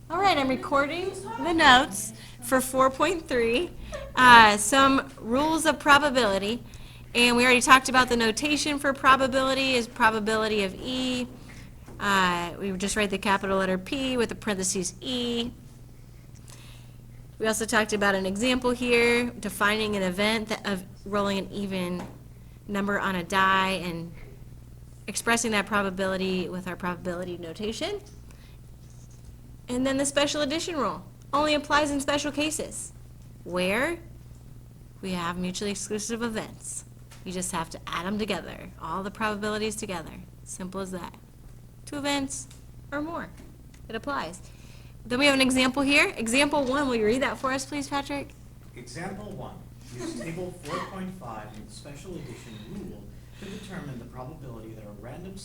All right, I'm recording the notes for 4.3, some rules of probability. And we already talked about the notation for probability is probability of E. We just write the capital letter P with the parentheses E. We also talked about an example here, defining an event of rolling an even number on a die and expressing that probability with our probability notation. And then the special addition rule only applies in special cases where we have mutually exclusive events. You just have to add them together, all the probabilities together. Simple as that. 2 events or more. It applies. Then we have an example here. Example 1, will you read that for us, please, Patrick? Example 1. Use table 4.5 in the special addition rule to determine the probability that a randomly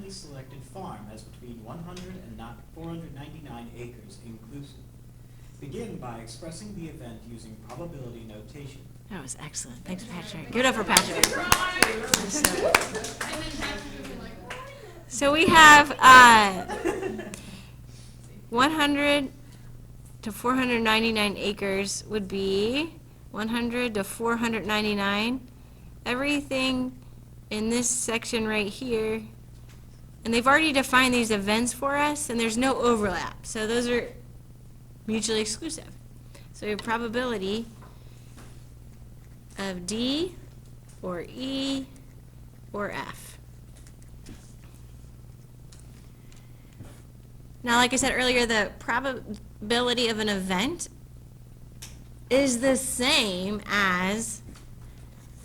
selected farm has between 100 and 499 acres inclusive. Begin by expressing the event using probability notation. That was excellent. Thanks, Patrick. Give it up for Patrick. So we have 100 to 499 acres would be 100 to 499. Everything in this section right here, and they've already defined these events for us, and there's no overlap. So those are mutually exclusive. So your probability of D or E or F. Now, like I said earlier, the probability of an event is the same as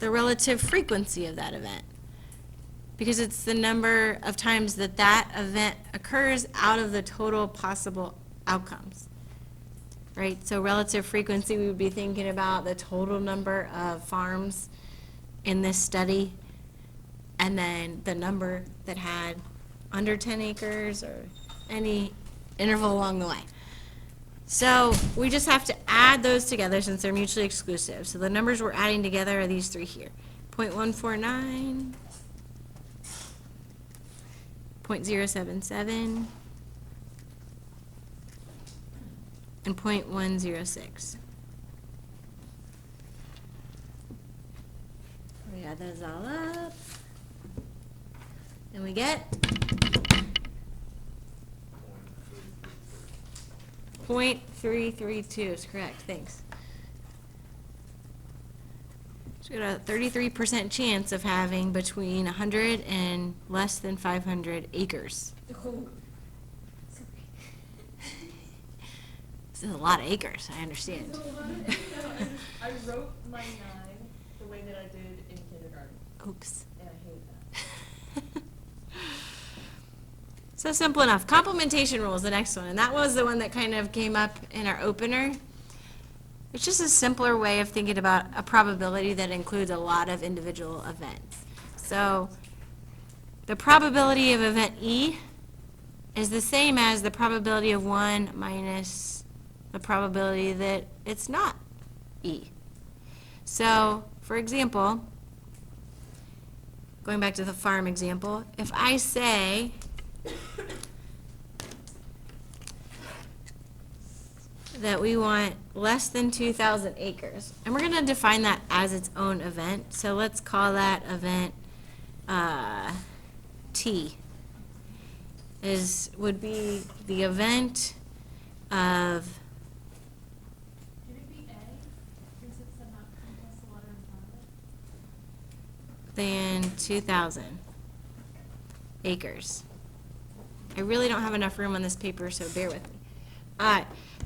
the relative frequency of that event, because it's the number of times that that event occurs out of the total possible outcomes. Right? So relative frequency, we would be thinking about the total number of farms in this study, and then the number that had under 10 acres or any interval along the way. So we just have to add those together since they're mutually exclusive. So the numbers we're adding together are these 3 here. 0.149, 0.077, and 0.106. We add those all up, and we get 0.332 is correct, thanks. So we got a 33% chance of having between 100 and less than 500 acres. This is a lot of acres, I understand. I wrote my 9 the way that I did in kindergarten, Oops. and I hate that. So simple enough. Complementation rule is the next one, and that was the one that kind of came up in our opener. It's just a simpler way of thinking about a probability that includes a lot of individual events. So the probability of event E is the same as the probability of 1 minus the probability that it's not E. So, for example, going back to the farm example, if I say that we want less than 2,000 acres, and we're going to define that as its own event, so let's call that event T, would be the event of Can it be A, since it's a not plus the letter in front of it? than 2,000 acres. I really don't have enough room on this paper, so bear with me.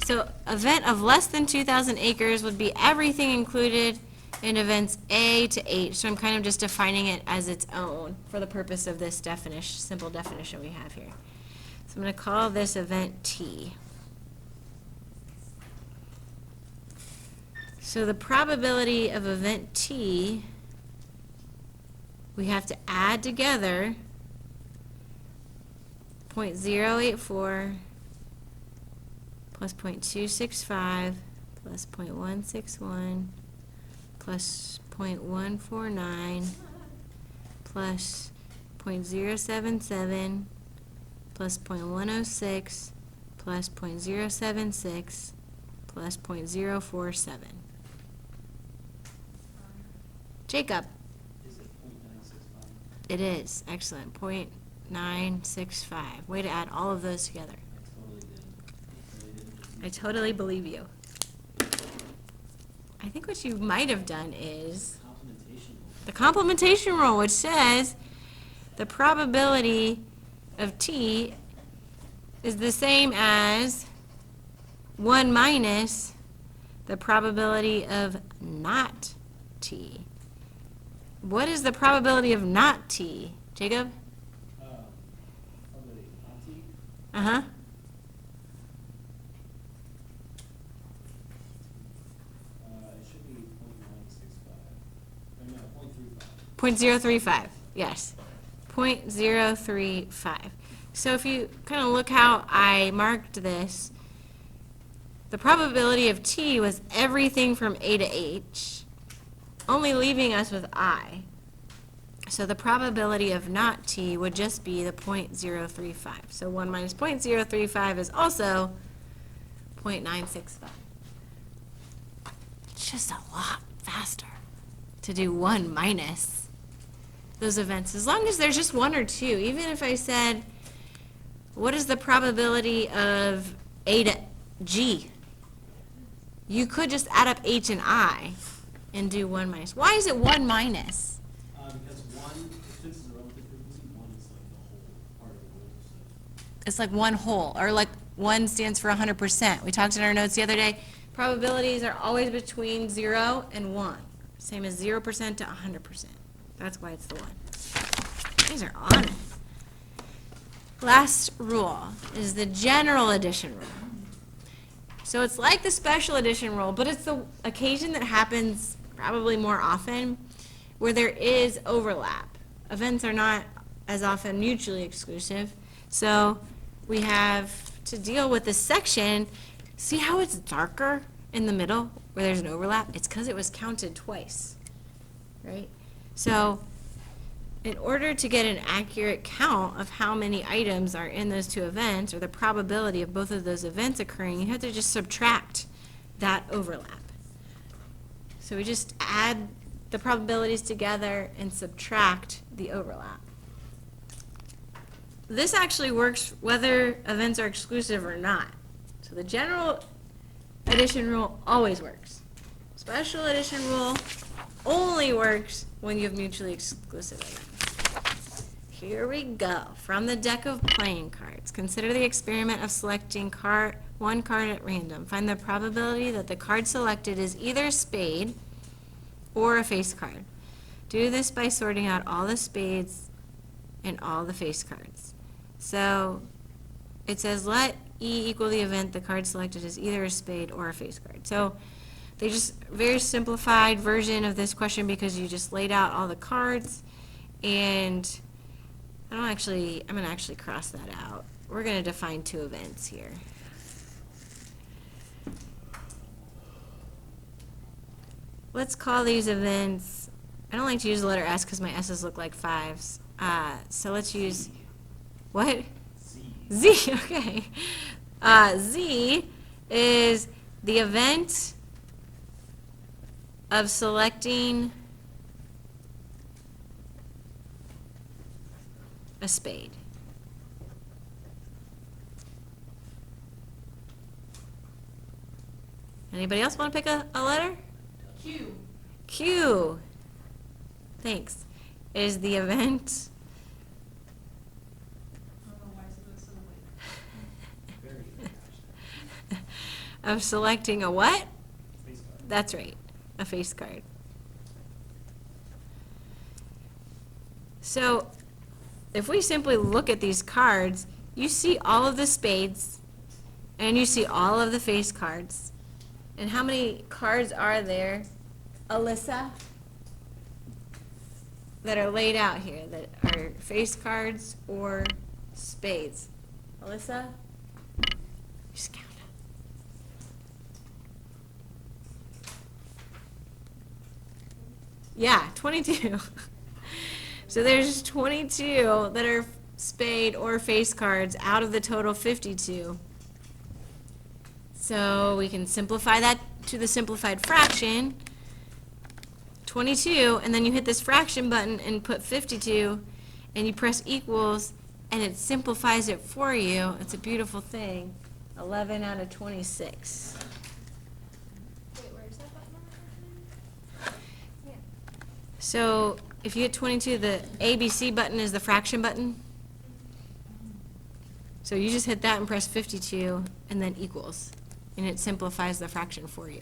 So event of less than 2,000 acres would be everything included in events A to H. So I'm kind of just defining it as its own for the purpose of this definition, simple definition we have here. So I'm going to call this event T. So the probability of event T, we have to add together 0.084 plus 0.265 plus 0.161 plus 0.149 plus 0.077 plus 0.106 plus 0.076 plus 0.047. Jacob? Is it 0.965? It is, excellent, 0.965. Way to add all of those together. I totally did. I totally believe you. I think what you might have done is Complementation rule. the complementation rule, which says the probability of t is the same as 1 minus the probability of not t. What is the probability of not t, Jacob? Probably Auntie. Uh-huh. It should be 0.965. Or no, 0.35. 0.035, yes. 0.035. So if you kind of look how I marked this, the probability of t was everything from a to h, only leaving us with I. So the probability of not t would just be the 0.035. So 1 minus 0.035 is also 0.965. It's just a lot faster to do 1 minus those events, as long as there's just 1 or 2. Even if I said, what is the probability of A to G? You could just add up H and I and do 1 minus. Why is it 1 minus? Because 1, since it's a relative frequency, 1 is like the whole part of the rule, so. It's like one whole, or like 1 stands for 100%. We talked in our notes the other day. Probabilities are always between 0 and 1. Same as 0% to 100%. That's why it's the 1. These are on it. Last rule is the general addition rule. So it's like the special addition rule, but it's the occasion that happens probably more often where there is overlap. Events are not as often mutually exclusive. So we have to deal with this section. See how it's darker in the middle where there's an overlap? It's because it was counted twice, right? So in order to get an accurate count of how many items are in those two events, or the probability of both of those events occurring, you have to just subtract that overlap. So we just add the probabilities together and subtract the overlap. This actually works whether events are exclusive or not. So the general addition rule always works. Special addition rule only works when you have mutually exclusive events. Here we go. From the deck of playing cards, consider the experiment of selecting one card at random. Find the probability that the card selected is either a spade or a face card. Do this by sorting out all the spades and all the face cards. So it says let E equal the event the card selected is either a spade or a face card. So they just very simplified version of this question because you just laid out all the cards, and I'm going to actually cross that out. We're going to define two events here. Let's call these events, I don't like to use the letter S because my S's look like 5s. So let's use, what? Z. Z, okay. Z is the event of selecting a spade. Anybody else want to pick a letter? Q. Q. Thanks. Is the event I don't know why I said this so late. Very good. of selecting a what? Face card. That's right, a face card. So if we simply look at these cards, you see all of the spades and you see all of the face cards. And how many cards are there, Alyssa, that are laid out here that are face cards or spades? Alyssa? Just count it. Yeah, 22. So there's 22 that are spade or face cards out of the total 52. So we can simplify that to the simplified fraction, 22, and then you hit this fraction button and put 52, and you press equals, and it simplifies it for you. It's a beautiful thing. 11 out of 26. Wait, where's that button on? Yeah. So if you hit 22, the ABC button is the fraction button. So you just hit that and press 52, and then equals, and it simplifies the fraction for you.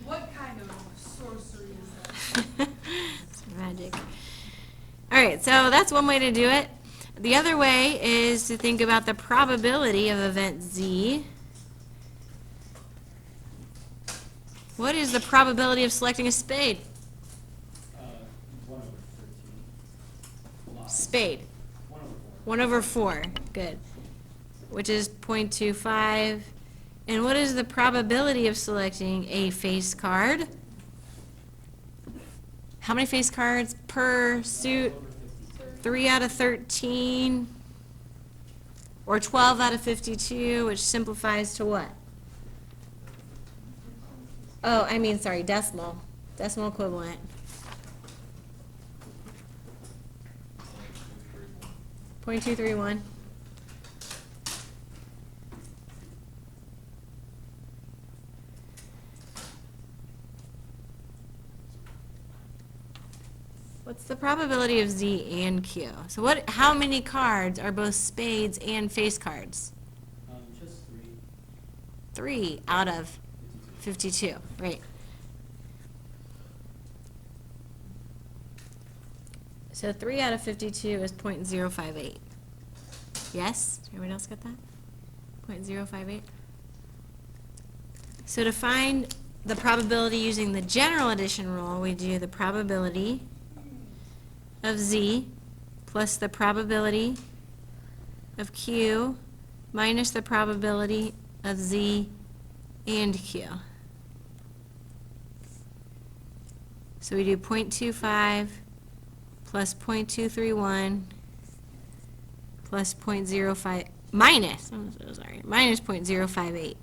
What kind of sorcery is that? It's magic. All right, so that's one way to do it. The other way is to think about the probability of event Z. What is the probability of selecting a spade? 1 over 13. Lots. Spade. 1 over 4. 1 over 4, good. Which is 0.25. And what is the probability of selecting a face card? How many face cards per suit? 3 out of 13. Or 12 out of 52, which simplifies to what? Oh, I mean, sorry, decimal. Decimal equivalent. 0.231. What's the probability of Z and Q? So how many cards are both spades and face cards? Just 3. 3 out of 52, right. So 3 out of 52 is 0.058. Yes? Everyone else got that? 0.058? So to find the probability using the general addition rule, we do the probability of Z plus the probability of Q minus the probability of Z and Q. So we do 0.25 plus 0.231 plus 0.05 minus, I'm so sorry, minus 0.058.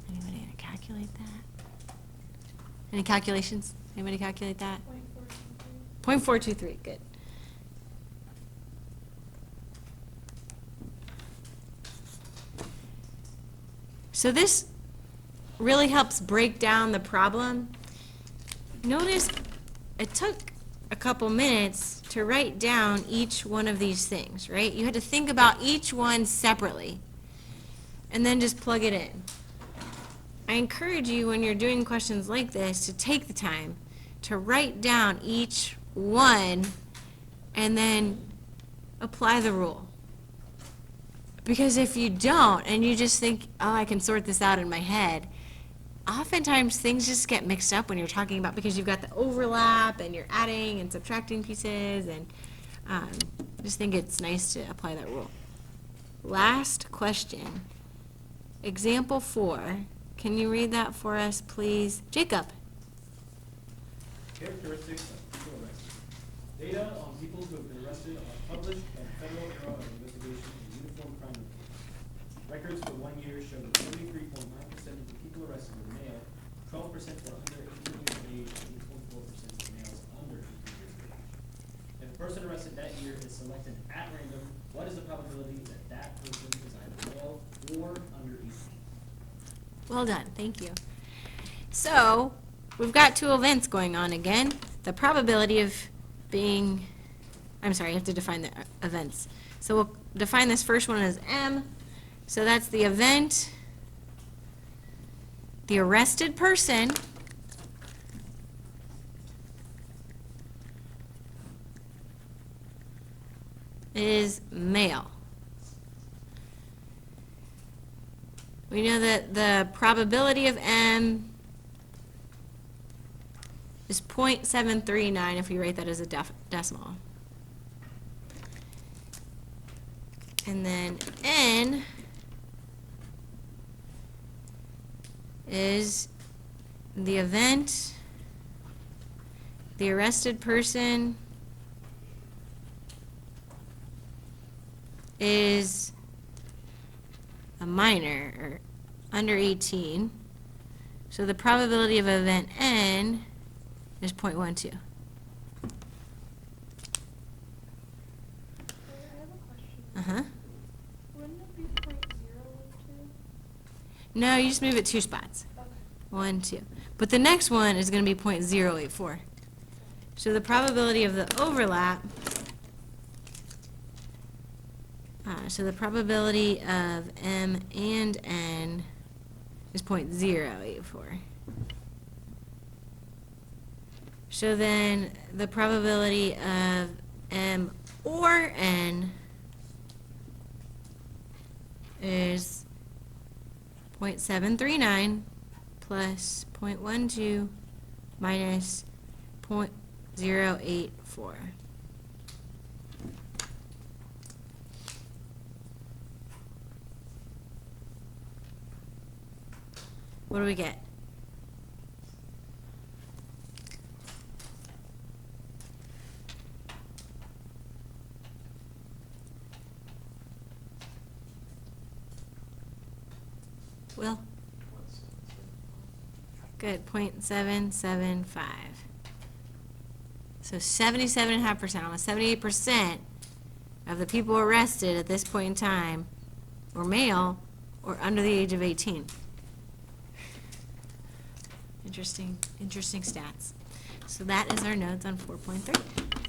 Anybody gonna calculate that? Any calculations? Anybody calculate that? 0.423, good. So this really helps break down the problem. Notice it took a couple minutes to write down each one of these things, right? You had to think about each one separately and then just plug it in. I encourage you when you're doing questions like this to take the time to write down each one and then apply the rule. Because if you don't and you just think, oh, I can sort this out in my head, oftentimes things just get mixed up when you're talking about, because you've got the overlap and you're adding and subtracting pieces, and I just think it's nice to apply that rule. Last question. Example 4. Can you read that for us, please? Jacob. Characteristics of people arrested. Data on people who have been arrested are published by the Federal Bureau of Investigation and Uniform Crime Report. Records for 1 year show that 73.9% of the people arrested were male, 12% were under 18 years of age, and 8.4% were males under 18 years of age. If a person arrested that year is selected at random, what is the probability that that person is either male or under 18? Well done, thank you. So, we've got two events going on again. The probability of being, I'm sorry, I have to define the events. So we'll define this first one as M. So that's the event. The arrested person is male. We know that the probability of M is 0.739 if we write that as a decimal. And then N is the event, the arrested person is a minor or under 18. So the probability of event N is 0.12. I have a question. Uh-huh. Wouldn't it be 0.012? No, you just move it 2 spots. Okay. 1, 2. But the next one is going to be 0.084. So the probability of the overlap, so the probability of M and N is 0.084. So then the probability of M or N is 0.739 plus 0.12 minus 0.084. What do we get? Will? Good, 0.775. So 77.5%, almost 78% of the people arrested at this point in time were male or under the age of 18. Interesting stats. So that is our notes on 4.3.